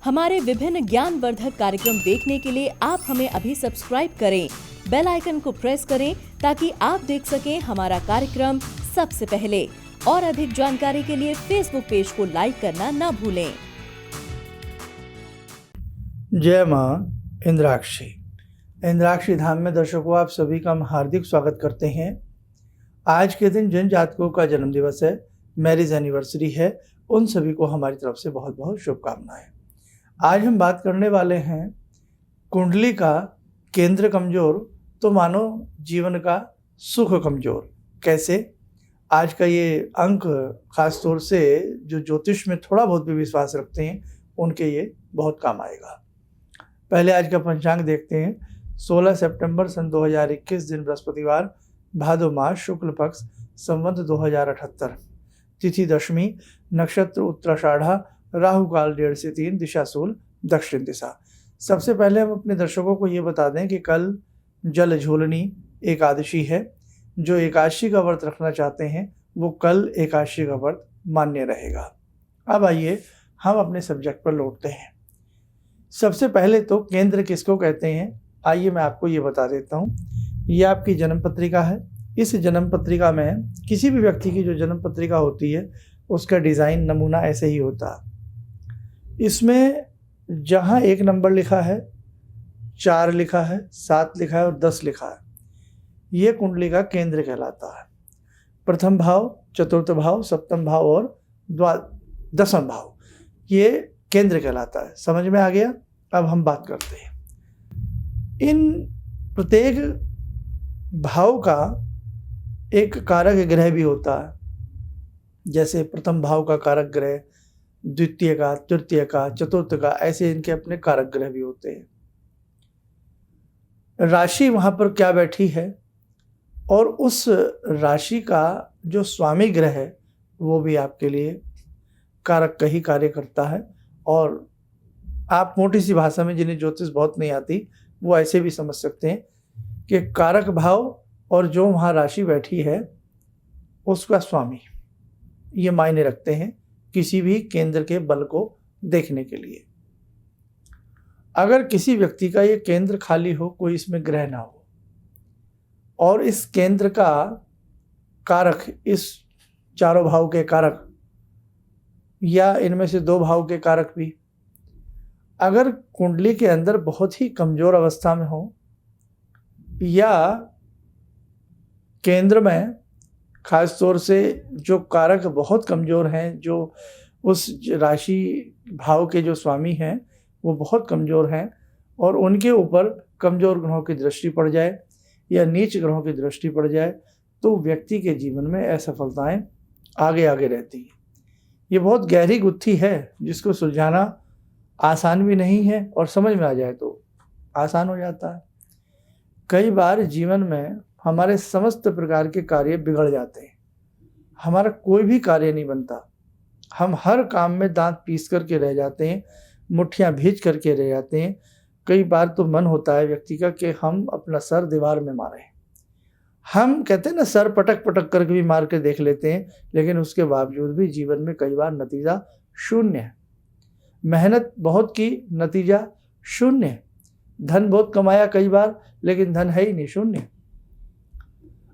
हमारे विभिन्न ज्ञानवर्धक कार्यक्रम देखने के लिए आप हमें अभी सब्सक्राइब करें, बेल आइकन को प्रेस करें ताकि आप देख सकें हमारा कार्यक्रम सबसे पहले। और अधिक जानकारी के लिए फेसबुक पेज को लाइक करना ना भूलें। जय माँ इंद्राक्षी। इंद्राक्षी धाम में दर्शकों आप सभी का हम हार्दिक स्वागत करते हैं। आज के दिन जिन जातकों का जन्म दिवस है, मैरिज एनिवर्सरी है, उन सभी को हमारी तरफ से बहुत बहुत शुभकामनाएं। आज हम बात करने वाले हैं कुंडली का केंद्र कमजोर तो मानो जीवन का सुख कमजोर। कैसे? आज का ये अंक खास तौर से जो ज्योतिष में थोड़ा बहुत भी विश्वास रखते हैं उनके ये बहुत काम आएगा। पहले आज का पंचांग देखते हैं। 16 सितंबर सन 2021 दिन बृहस्पतिवार, भादो मास, शुक्ल पक्ष, संवत 2078, तिथि दशमी, नक्षत्र उत्तराषाढ़ा, राहु काल 1:30 से 3, दिशा शूल दक्षिण दिशा। सबसे पहले हम अपने दर्शकों को ये बता दें कि कल जल झूलनी एकादशी है। जो एकादशी का व्रत रखना चाहते हैं वो कल एकादशी का व्रत मान्य रहेगा। अब आइए हम अपने सब्जेक्ट पर लौटते हैं। सबसे पहले तो केंद्र किसको कहते हैं, आइए मैं आपको ये बता देता हूँ। ये आपकी जन्म पत्रिका है। इस जन्म पत्रिका में किसी भी व्यक्ति की जो जन्म पत्रिका होती है उसका डिज़ाइन नमूना ऐसे ही होता है। इसमें जहाँ 1 नंबर लिखा है, 4 लिखा है, 7 लिखा है और 10 लिखा है, ये कुंडली का केंद्र कहलाता है। प्रथम भाव, चतुर्थ भाव, सप्तम भाव और दसम भाव, ये केंद्र कहलाता है। समझ में आ गया? अब हम बात करते हैं। इन प्रत्येक भाव का एक कारक ग्रह भी होता है। जैसे प्रथम भाव का कारक ग्रह, द्वितीय का, तृतीय का, चतुर्थ का, ऐसे इनके अपने कारक ग्रह भी होते हैं। राशि वहाँ पर क्या बैठी है और उस राशि का जो स्वामी ग्रह है वो भी आपके लिए कारक का ही कार्य करता है। और आप मोटी सी भाषा में, जिन्हें ज्योतिष बहुत नहीं आती, वो ऐसे भी समझ सकते हैं कि कारक भाव और जो वहाँ राशि बैठी है उसका स्वामी, ये मायने रखते हैं किसी भी केंद्र के बल को देखने के लिए। अगर किसी व्यक्ति का ये केंद्र खाली हो, कोई इसमें ग्रह ना हो, और इस केंद्र का कारक, इस चारों भाव के कारक या इनमें से 2 भाव के कारक भी अगर कुंडली के अंदर बहुत ही कमजोर अवस्था में हो, या केंद्र में खास तौर से जो कारक बहुत कमजोर हैं, जो उस राशि भाव के जो स्वामी हैं वो बहुत कमजोर हैं, और उनके ऊपर कमजोर ग्रहों की दृष्टि पड़ जाए या नीच ग्रहों की दृष्टि पड़ जाए, तो व्यक्ति के जीवन में असफलताएं आगे आगे रहती हैं। ये बहुत गहरी गुत्थी है जिसको सुलझाना आसान भी नहीं है, और समझ में आ जाए तो आसान हो जाता है। कई बार जीवन में हमारे समस्त प्रकार के कार्य बिगड़ जाते हैं, हमारा कोई भी कार्य नहीं बनता, हम हर काम में दांत पीस करके रह जाते हैं, मुट्ठियाँ भींच करके रह जाते हैं। कई बार तो मन होता है व्यक्ति का कि हम अपना सर दीवार में मारें। हम कहते हैं ना, सर पटक पटक करके भी मार के देख लेते हैं, लेकिन उसके बावजूद भी जीवन में कई बार नतीजा शून्य है। मेहनत बहुत की, नतीजा शून्य है। धन बहुत कमाया कई बार, लेकिन धन है ही नहीं, शून्य।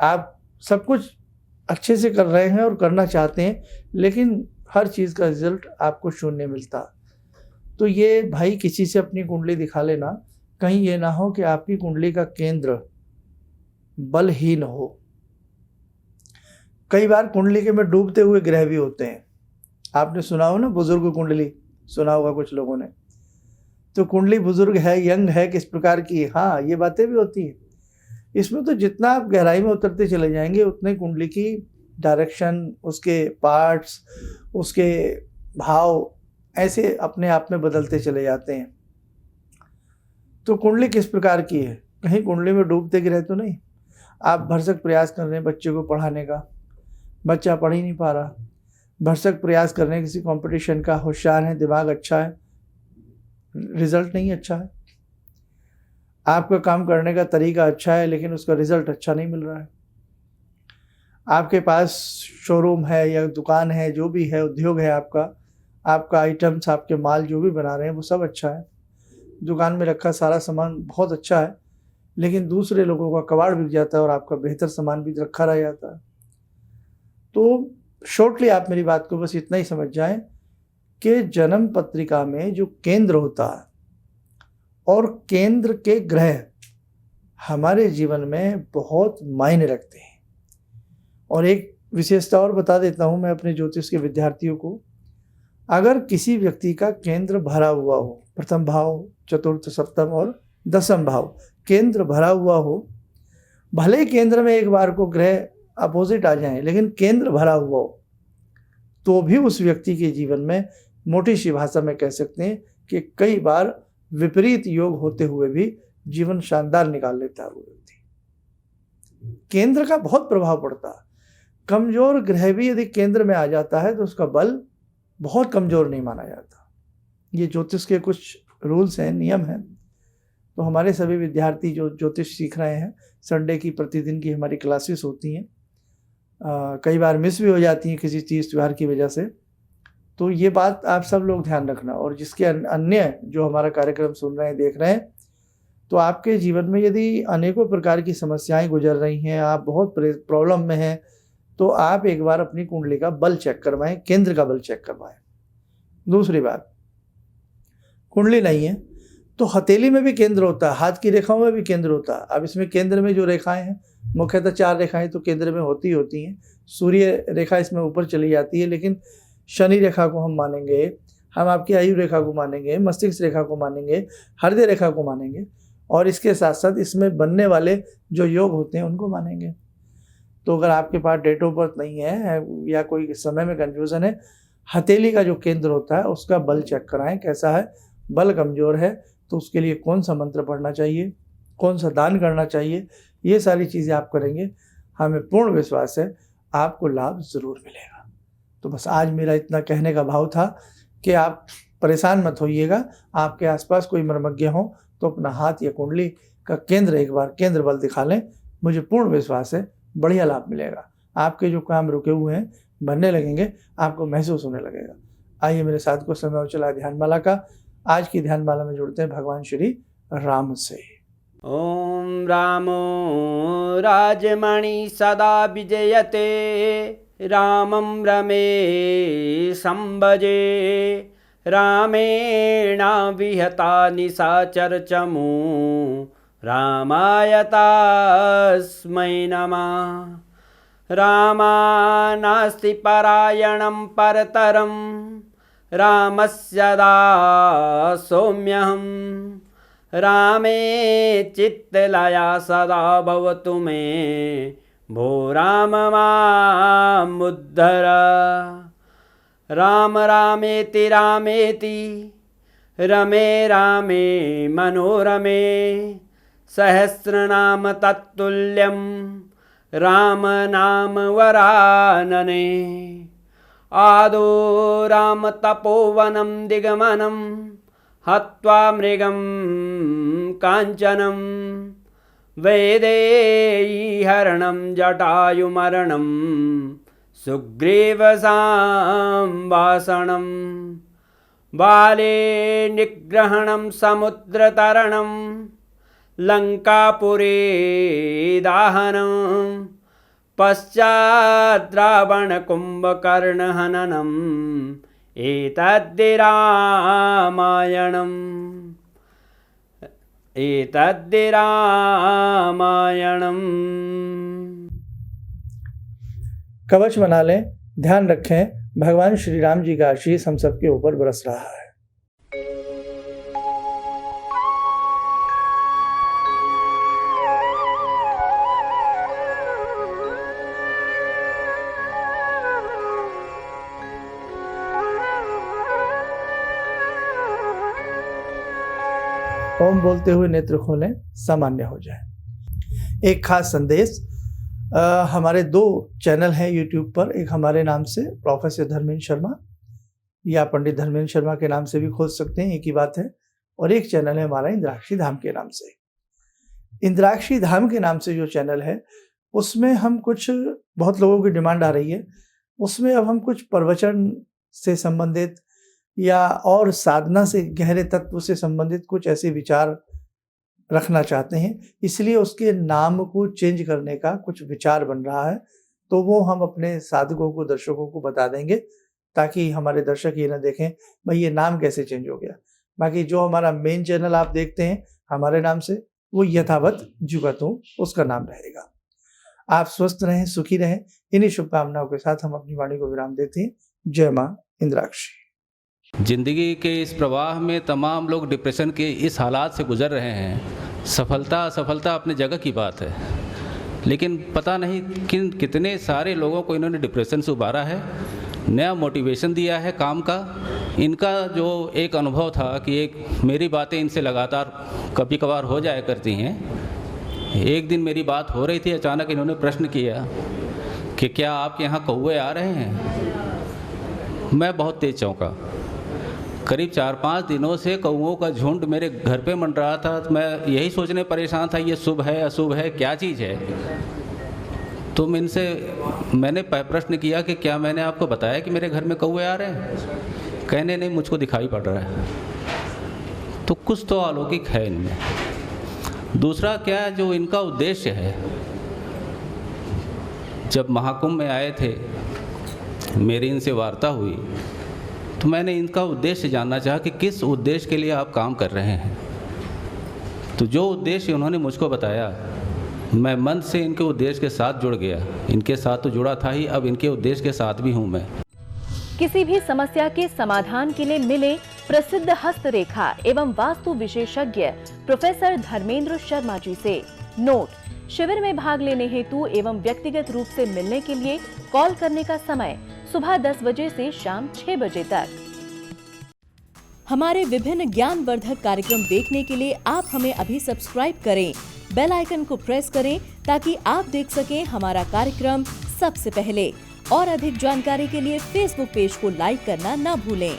आप सब कुछ अच्छे से कर रहे हैं और करना चाहते हैं, लेकिन हर चीज़ का रिजल्ट आपको शून्य मिलता। तो ये भाई किसी से अपनी कुंडली दिखा लेना, कहीं ये ना हो कि आपकी कुंडली का केंद्र बलहीन हो। कई बार कुंडली के में डूबते हुए ग्रह भी होते हैं। आपने सुना हो ना, बुजुर्ग कुंडली, सुना होगा कुछ लोगों ने। तो कुंडली बुजुर्ग है, यंग है, किस प्रकार की, हाँ, ये बातें भी होती हैं। इसमें तो जितना आप गहराई में उतरते चले जाएंगे उतने कुंडली की डायरेक्शन, उसके पार्ट्स, उसके भाव ऐसे अपने आप में बदलते चले जाते हैं। तो कुंडली किस प्रकार की है, कहीं कुंडली में डूबते गिरे तो नहीं। आप भरसक प्रयास कर रहे हैं बच्चे को पढ़ाने का, बच्चा पढ़ ही नहीं पा रहा, भरसक प्रयास कर रहे हैं किसी कंपटीशन का, होशियार है, दिमाग अच्छा है, रिजल्ट नहीं अच्छा है। आपका काम करने का तरीका अच्छा है, लेकिन उसका रिजल्ट अच्छा नहीं मिल रहा है। आपके पास शोरूम है या दुकान है, जो भी है, उद्योग है आपका, आपका आइटम्स, आपके माल जो भी बना रहे हैं वो सब अच्छा है, दुकान में रखा सारा सामान बहुत अच्छा है, लेकिन दूसरे लोगों का कबाड़ बिक जाता है और आपका बेहतर सामान भी रखा रह जाता है। तो शॉर्टली आप मेरी बात को बस इतना ही समझ जाएं कि जन्म पत्रिका में जो केंद्र होता है और केंद्र के ग्रह हमारे जीवन में बहुत मायने रखते हैं। और एक विशेषता और बता देता हूं मैं अपने ज्योतिष के विद्यार्थियों को, अगर किसी व्यक्ति का केंद्र भरा हुआ हो, प्रथम भाव, चतुर्थ, सप्तम और दसम भाव केंद्र भरा हुआ हो, भले केंद्र में एक बार को ग्रह अपोजिट आ जाएं, लेकिन केंद्र भरा हुआ हो तो भी उस व्यक्ति के जीवन में मोटी सी भाषा में कह सकते हैं कि कई बार विपरीत योग होते हुए भी जीवन शानदार निकाल लेता है वो व्यक्ति। केंद्र का बहुत प्रभाव पड़ता है। कमजोर ग्रह भी यदि केंद्र में आ जाता है तो उसका बल बहुत कमजोर नहीं माना जाता। ये ज्योतिष के कुछ रूल्स हैं, नियम हैं। तो हमारे सभी विद्यार्थी जो ज्योतिष सीख रहे हैं, संडे की प्रतिदिन की हमारी क्लासेस होती हैं, कई बार मिस भी हो जाती हैं किसी चीज़ त्योहार की वजह से। तो ये बात आप सब लोग ध्यान रखना। और जिसके अन्य जो हमारा कार्यक्रम सुन रहे हैं, देख रहे हैं, तो आपके जीवन में यदि अनेकों प्रकार की समस्याएं गुजर रही हैं, आप बहुत प्रॉब्लम में हैं, तो आप एक बार अपनी कुंडली का बल चेक करवाएं, केंद्र का बल चेक करवाएं। दूसरी बात, कुंडली नहीं है तो हथेली में भी केंद्र होता है, हाथ की रेखाओं में भी केंद्र होता है। अब इसमें केंद्र में जो रेखाएं हैं, मुख्यतः 4 रेखाएं तो केंद्र में होती हैं। सूर्य रेखा इसमें ऊपर चली जाती है, लेकिन शनि रेखा को हम मानेंगे, हम आपकी आयु रेखा को मानेंगे, मस्तिष्क रेखा को मानेंगे, हृदय रेखा को मानेंगे, और इसके साथ साथ इसमें बनने वाले जो योग होते हैं उनको मानेंगे। तो अगर आपके पास डेट ऑफ बर्थ नहीं है या कोई समय में कन्फ्यूज़न है, हथेली का जो केंद्र होता है उसका बल चेक कराएं कैसा है। बल कमज़ोर है तो उसके लिए कौन सा मंत्र पढ़ना चाहिए, कौन सा दान करना चाहिए, ये सारी चीज़ें आप करेंगे, हमें पूर्ण विश्वास है आपको लाभ ज़रूर मिलेगा। तो बस आज मेरा इतना कहने का भाव था कि आप परेशान मत होइएगा। आपके आसपास कोई मर्मज्ञ हो तो अपना हाथ या कुंडली का केंद्र एक बार केंद्र बल दिखा लें, मुझे पूर्ण विश्वास है बढ़िया लाभ मिलेगा। आपके जो काम रुके हुए हैं बनने लगेंगे, आपको महसूस होने लगेगा। आइए मेरे साथ को समय और चला ध्यानमाला का। आज की ध्यानमाला में जुड़ते हैं भगवान श्री राम से। ओम रामो राजमणि सदा विजयते, रामं रमे संभजे, रामेण विहता निशाचरचमू, रामाय तस्मै नमः। रामानास्ति परायणं परतरं, रामस्य दासोऽम्यहम्। रामे चित्तलया सदा भवतु मे, भो राम मामुद्धर। राम रामेति रामेति, रमे रामे मनोरमे, सहस्रनाम तत्तुल्यं, राम नाम वरानने। आदो राम तपोवनं दिगमनं, हत्वा मृगं काञ्चनं, वैदेहीहरणं जटायुमरणं, सुग्रीवसंवासनं। बाले निग्रहणं समुद्रतरणं, लङ्कापुरे दाहनं, पश्चात् रावणकुम्भकर्णहननं, एतद्धि रामायणम्। कवच बना लें, ध्यान रखें भगवान श्री राम जी का आशीष हम सबके ऊपर बरस रहा है। ओम बोलते हुए नेत्र खोलें, सामान्य हो जाए। एक खास संदेश, हमारे 2 चैनल हैं यूट्यूब पर। एक हमारे नाम से प्रोफेसर धर्मेंद्र शर्मा या पंडित धर्मेंद्र शर्मा के नाम से भी खोज सकते हैं, एक ही बात है। और एक चैनल है हमारा इंद्राक्षी धाम के नाम से। इंद्राक्षी धाम के नाम से जो चैनल है उसमें हम कुछ, बहुत लोगों की डिमांड आ रही है, उसमें अब हम कुछ प्रवचन से संबंधित या और साधना से गहरे तत्व से संबंधित कुछ ऐसे विचार रखना चाहते हैं, इसलिए उसके नाम को चेंज करने का कुछ विचार बन रहा है। तो वो हम अपने साधकों को, दर्शकों को बता देंगे, ताकि हमारे दर्शक ये ना देखें भाई ये नाम कैसे चेंज हो गया। बाकी जो हमारा मेन चैनल आप देखते हैं हमारे नाम से, वो यथावत जुगत हो, उसका नाम रहेगा। आप स्वस्थ रहें, सुखी रहें, इन्हीं शुभकामनाओं के साथ हम अपनी वाणी को विराम देते हैं। जय मां इंद्राक्षी। जिंदगी के इस प्रवाह में तमाम लोग डिप्रेशन के इस हालात से गुजर रहे हैं। सफलता असफलता अपनी जगह की बात है, लेकिन पता नहीं कितने सारे लोगों को इन्होंने डिप्रेशन से उबारा है, नया मोटिवेशन दिया है काम का। इनका जो एक अनुभव था कि एक मेरी बातें इनसे लगातार कभी कभार हो जाया करती हैं। एक दिन मेरी बात हो रही थी, अचानक इन्होंने प्रश्न किया कि क्या आपके यहाँ कौवे आ रहे हैं। मैं बहुत तेज चौंका। करीब 4-5 दिनों से कौवों का झुंड मेरे घर पे मंडरा था। तो मैं यही सोचने परेशान था, ये शुभ है अशुभ है, क्या चीज़ है। तो मैंने प्रश्न किया कि क्या मैंने आपको बताया कि मेरे घर में कौवे आ रहे हैं। कहने नहीं, मुझको दिखाई पड़ रहा है। तो कुछ तो अलौकिक है इनमें। दूसरा क्या जो इनका उद्देश्य है, जब महाकुंभ में आए थे, मेरी इनसे वार्ता हुई, तो मैंने इनका उद्देश्य जानना चाहा कि किस उद्देश्य के लिए आप काम कर रहे हैं। तो जो उद्देश्य उन्होंने मुझको बताया, मैं मन से इनके उद्देश्य के साथ जुड़ गया। इनके साथ तो जुड़ा था ही, अब इनके उद्देश्य के साथ भी हूँ मैं। किसी भी समस्या के समाधान के लिए मिले प्रसिद्ध हस्तरेखा एवं वास्तु विशेषज्ञ प्रोफेसर धर्मेंद्र शर्मा जी से। नोट: शिविर में भाग लेने हेतु एवं व्यक्तिगत रूप से मिलने के लिए कॉल करने का समय सुबह 10 बजे से शाम 6 बजे तक। हमारे विभिन्न ज्ञानवर्धक कार्यक्रम देखने के लिए आप हमें अभी सब्सक्राइब करें, बेल आइकन को प्रेस करें ताकि आप देख सकें हमारा कार्यक्रम सबसे पहले। और अधिक जानकारी के लिए फेसबुक पेज को लाइक करना न भूलें।